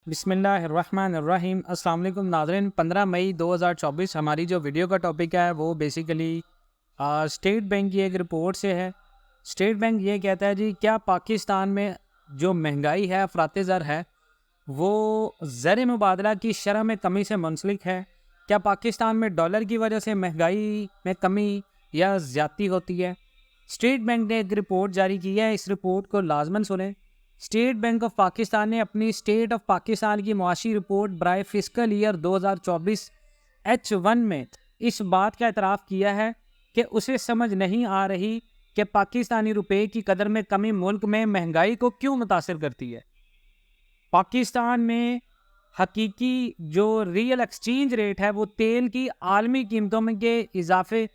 بسم اللہ الرحمن الرحیم۔ السلام علیکم ناظرین۔ 15 مئی 2024 ہماری جو ویڈیو کا ٹاپک ہے وہ بیسیکلی اسٹیٹ بینک کی ایک رپورٹ سے ہے۔ اسٹیٹ بینک یہ کہتا ہے جی کیا پاکستان میں جو مہنگائی ہے، افراط زر ہے، وہ زر مبادلہ کی شرح میں کمی سے منسلک ہے؟ کیا پاکستان میں ڈالر کی وجہ سے مہنگائی میں کمی یا زیادتی ہوتی ہے؟ اسٹیٹ بینک نے ایک رپورٹ جاری کی ہے، اس رپورٹ کو لازماً سنیں۔ اسٹیٹ بینک آف پاکستان نے اپنی اسٹیٹ آف پاکستان کی معاشی رپورٹ برائے فسکل ایئر 2024 H1 میں اس بات کا اعتراف کیا ہے کہ اسے سمجھ نہیں آ رہی کہ پاکستانی روپے کی قدر میں کمی ملک میں مہنگائی کو کیوں متاثر کرتی ہے۔ پاکستان میں حقیقی جو ریئل ایکسچینج ریٹ ہے وہ تیل کی عالمی قیمتوں میں کے اضافے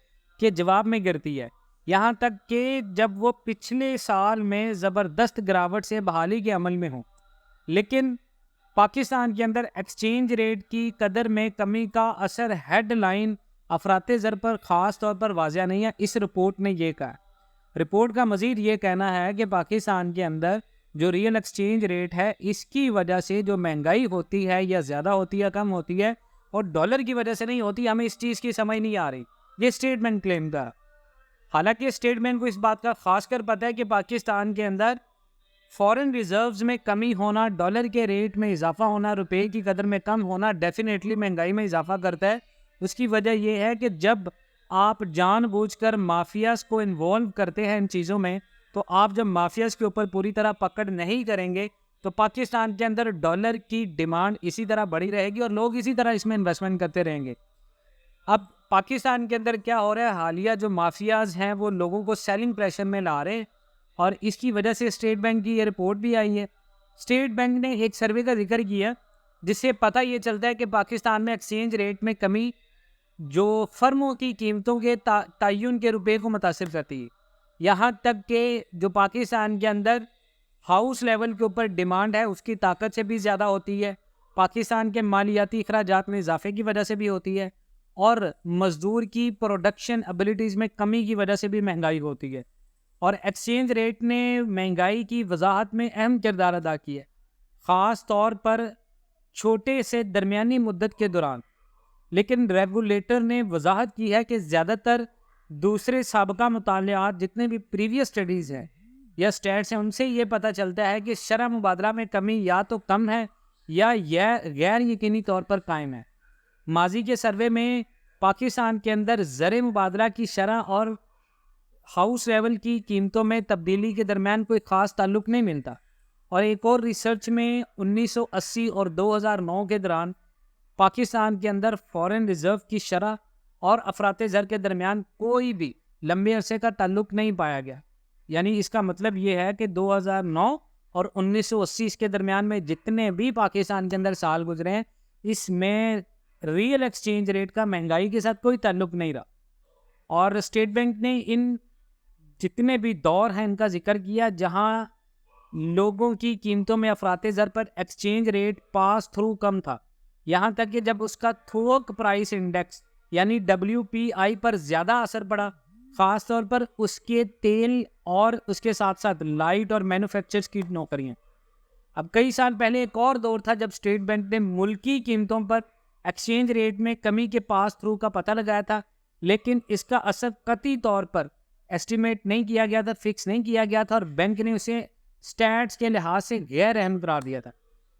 کے جواب میں گرتی ہے، یہاں تک کہ جب وہ پچھلے سال میں زبردست گراوٹ سے بحالی کے عمل میں ہوں، لیکن پاکستان کے اندر ایکسچینج ریٹ کی قدر میں کمی کا اثر ہیڈ لائن افراط زر پر خاص طور پر واضح نہیں ہے، اس رپورٹ نے یہ کہا۔ رپورٹ کا مزید یہ کہنا ہے کہ پاکستان کے اندر جو ریئل ایکسچینج ریٹ ہے اس کی وجہ سے جو مہنگائی ہوتی ہے یا زیادہ ہوتی ہے کم ہوتی ہے، اور ڈالر کی وجہ سے نہیں ہوتی۔ ہمیں اس چیز کی سمجھ نہیں آ رہی، یہ اسٹیٹ بینک کلیم کا۔ حالانکہ اسٹیٹ بینک کو اس بات کا خاص کر پتہ ہے کہ پاکستان کے اندر فورن ریزروز میں کمی ہونا، ڈالر کے ریٹ میں اضافہ ہونا، روپے کی قدر میں کم ہونا ڈیفینیٹلی مہنگائی میں اضافہ کرتا ہے۔ اس کی وجہ یہ ہے کہ جب آپ جان بوجھ کر مافیاز کو انوالو کرتے ہیں ان چیزوں میں، تو آپ جب مافیاز کے اوپر پوری طرح پکڑ نہیں کریں گے تو پاکستان کے اندر ڈالر کی ڈیمانڈ اسی طرح بڑھی رہے گی اور لوگ اسی طرح اس میں انویسٹمنٹ کرتے رہیں گے۔ اب پاکستان کے اندر کیا ہو رہا ہے، حالیہ جو مافیاز ہیں وہ لوگوں کو سیلنگ پریشر میں لا رہے ہیں، اور اس کی وجہ سے اسٹیٹ بینک کی یہ رپورٹ بھی آئی ہے۔ اسٹیٹ بینک نے ایک سروے کا ذکر کیا جس سے پتہ یہ چلتا ہے کہ پاکستان میں ایکسچینج ریٹ میں کمی جو فرموں کی قیمتوں کے تعین کے روپے کو متاثر کرتی ہے، یہاں تک کہ جو پاکستان کے اندر ہاؤس لیول کے اوپر ڈیمانڈ ہے اس کی طاقت سے بھی زیادہ ہوتی ہے، پاکستان کے مالیاتی اخراجات میں اضافے کی وجہ سے بھی ہوتی ہے، اور مزدور کی پروڈکشن ابیلٹیز میں کمی کی وجہ سے بھی مہنگائی ہوتی ہے۔ اور ایکسچینج ریٹ نے مہنگائی کی وضاحت میں اہم کردار ادا کیا ہے، خاص طور پر چھوٹے سے درمیانی مدت کے دوران۔ لیکن ریگولیٹر نے وضاحت کی ہے کہ زیادہ تر دوسرے سابقہ مطالعات جتنے بھی پریویس اسٹڈیز ہیں یا اسٹیٹس ہیں، ان سے یہ پتہ چلتا ہے کہ شرح مبادلہ میں کمی یا تو کم ہے یا یہ غیر یقینی طور پر قائم ہے۔ ماضی کے سروے میں پاکستان کے اندر زر مبادلہ کی شرح اور ہاؤس لیول کی قیمتوں میں تبدیلی کے درمیان کوئی خاص تعلق نہیں ملتا، اور ایک اور ریسرچ میں 1980 اور 2009 کے دوران پاکستان کے اندر فورن ریزرو کی شرح اور افراط زر کے درمیان کوئی بھی لمبے عرصے کا تعلق نہیں پایا گیا۔ یعنی اس کا مطلب یہ ہے کہ 2009 اور 1980 اس کے درمیان میں جتنے بھی پاکستان کے اندر سال گزرے ہیں، اس میں ریئل ایکسچینج ریٹ کا مہنگائی کے ساتھ کوئی تعلق نہیں رہا۔ اور اسٹیٹ بینک نے ان جتنے بھی دور ہیں ان کا ذکر کیا جہاں لوگوں کی قیمتوں میں افراط زر پر ایکسچینج ریٹ پاس تھرو کم تھا، یہاں تک کہ جب اس کا تھوک پرائس انڈیکس یعنی WPI پر زیادہ اثر پڑا، خاص طور پر اس کے تیل اور اس کے ساتھ ساتھ لائٹ اور مینوفیکچرز کی نوکریاں۔ اب کئی سال پہلے ایک اور دور تھا جب اسٹیٹ بینک نے ملکی قیمتوں پر ایکسچینج ریٹ میں کمی کے پاس تھرو کا پتہ لگایا تھا، لیکن اس کا اثر قطعی طور پر ایسٹیمیٹ نہیں کیا گیا تھا، فکس نہیں کیا گیا تھا، اور بینک نے اسے سٹیٹس کے لحاظ سے غیر اہم قرار دیا تھا۔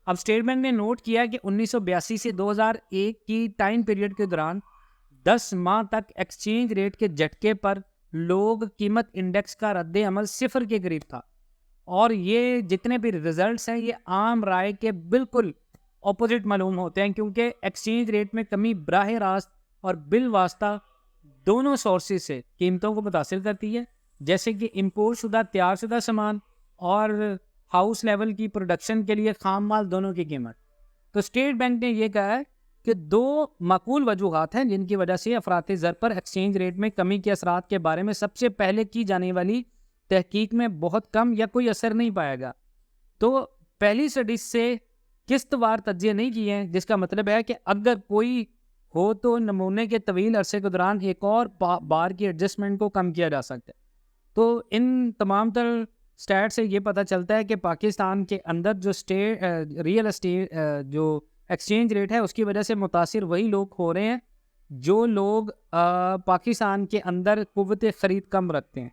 اب اسٹیٹ بینک نے نوٹ کیا کہ 1982 سے 2001 کی ٹائم پیریڈ کے دوران 10 ماہ تک ایکسچینج ریٹ کے جھٹکے پر لوگ قیمت انڈیکس کا رد عمل صفر کے قریب تھا، اور یہ جتنے بھی ریزلٹس ہیں یہ عام رائے کے بالکل اپوزٹ معلوم ہوتے ہیں، کیونکہ ایکسچینج ریٹ میں کمی براہ راست اور بالواسطہ دونوں سورسز سے قیمتوں کو متاثر کرتی ہے، جیسے کہ امپورٹ شدہ تیار شدہ سامان اور ہاؤس لیول کی پروڈکشن کے لیے خام مال دونوں کی قیمت۔ تو اسٹیٹ بینک نے یہ کہا ہے کہ دو معقول وجوہات ہیں جن کی وجہ سے افراط زر پر ایکسچینج ریٹ میں کمی کے اثرات کے بارے میں سب سے پہلے کی جانے والی تحقیق میں بہت کم یا کوئی اثر نہیں پایا گا۔ تو پہلی اسٹڈیز سے قسط وار تجزیے نہیں کیے ہیں، جس کا مطلب ہے کہ اگر کوئی ہو تو نمونے کے طویل عرصے کے دوران ایک اور بار کی ایڈجسٹمنٹ کو کم کیا جا سکتا ہے۔ تو ان تمام تر اسٹیٹ سے یہ پتہ چلتا ہے کہ پاکستان کے اندر جو ریئل اسٹیٹ جو ایکسچینج ریٹ ہے اس کی وجہ سے متاثر وہی لوگ ہو رہے ہیں جو لوگ پاکستان کے اندر قوت خرید کم رکھتے ہیں،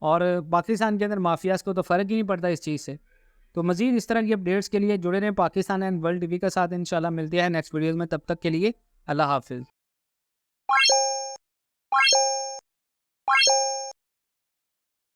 اور پاکستان کے اندر مافیاز کو تو فرق ہی نہیں پڑتا اس چیز سے۔ تو مزید اس طرح کی اپڈیٹس کے لیے جڑے رہیں Pakistan and world T V کے ساتھ، انشاءاللہ ملتے ہیں نیکسٹ ویڈیوز میں، تب تک کے لیے اللہ حافظ۔